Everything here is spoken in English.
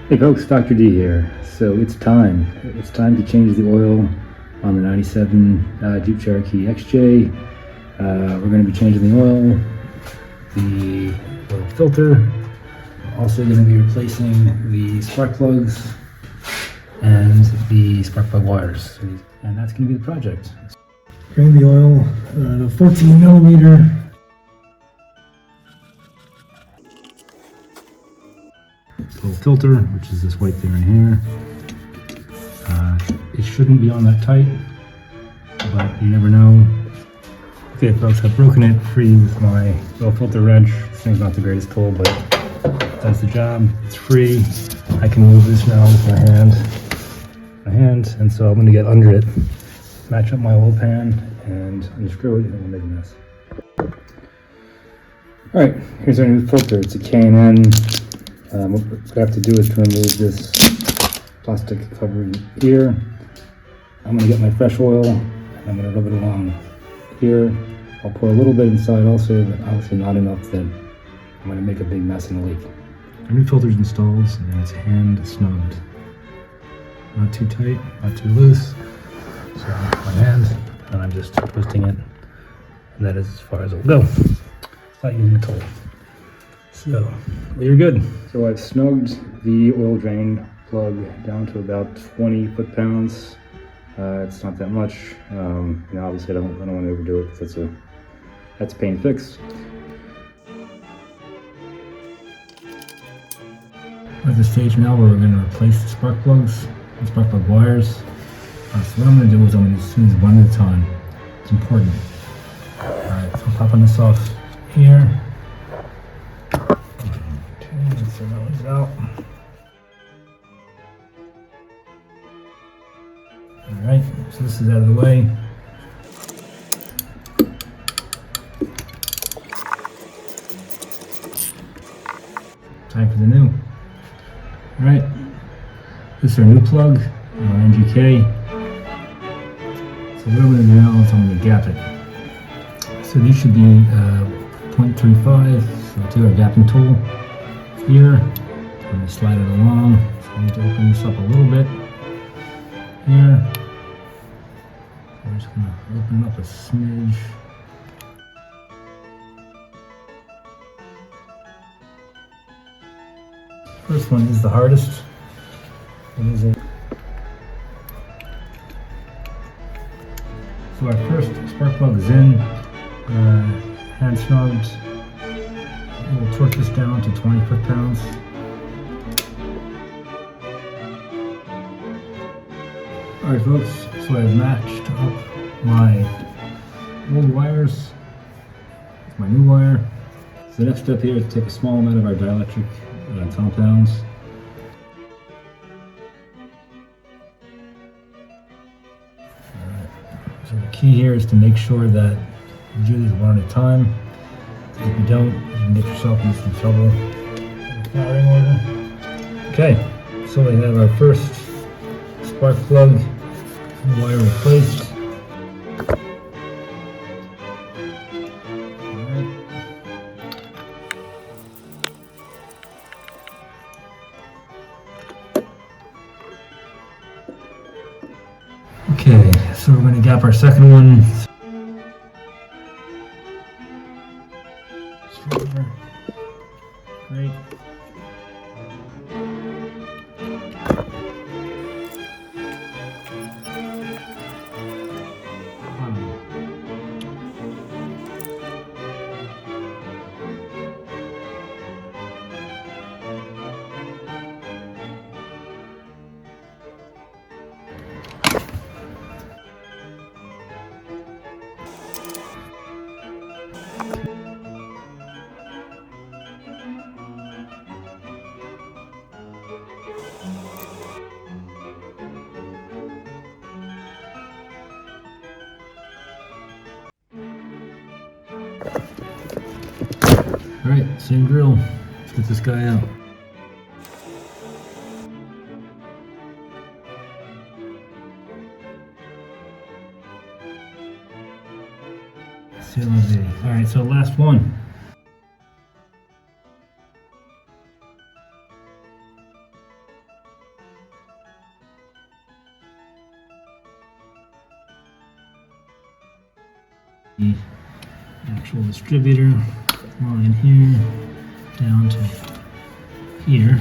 Hey folks, Dr. D here. So it's time. It's time to change the oil on the 97 Jeep Cherokee XJ. We're going to be changing the oil filter. We're also going to be replacing the spark plugs and the spark plug wires. And that's going to be the project. Drain the oil, the 14 millimeter. Little filter, which is this white thing right here. It shouldn't be on that tight, but you never know. Okay folks, I've broken it free with my little filter wrench. This thing's not the greatest tool, but it does the job. It's free. I can move this now with my hand, and so I'm going to get under it, match up my oil pan, and unscrew it, and we'll make a mess. Alright, here's our new filter. It's a K&N. What we have to do is to remove this plastic covering here. I'm going to get my fresh oil and I'm going to rub it along here. I'll pour a little bit inside also, but obviously not enough that I'm going to make a big mess in the leak. Our new filter's installed and it's hand snugged. Not too tight, not too loose. So my hand, and I'm just twisting it, and that is as far as it'll go. It's not using a tool. So, well, you're good. So I've snugged the oil drain plug down to about 20 foot-pounds. It's not that much. Obviously I don't want to overdo it because that's a pain to fix. We're at the stage now where we're going to replace the spark plugs and spark plug wires. So what I'm going to do is I'm going to squeeze one at a time. It's important. Alright, so I'm popping this off here. So that one's out. Alright, so this is out of the way. Time for the new. Alright, this is our new plug, NGK. So what I'm going to do now is I'm going to gap it. So these should be 0.35, so I'll take our gapping tool here. I'm going to slide it along. So I need to open this up a little bit here. I'm just going to open up a smidge. First one is the hardest. It is a So our first spark plug is in, hand snugged. We'll torque this down to 20 foot-pounds. Alright folks, so I've matched up my old wires with my new wire. So the next step here is to take a small amount of our dielectric compounds. Alright, so the key here is to make sure that you do these one at a time. If you don't, you can get yourself into some trouble in the firing order. Okay, so we have our first spark plug and wire replaced. Okay, so we're going to gap our second one. Great. Alright, same drill. Let's get this guy out. Alright, so last one. the actual distributor line here down to here.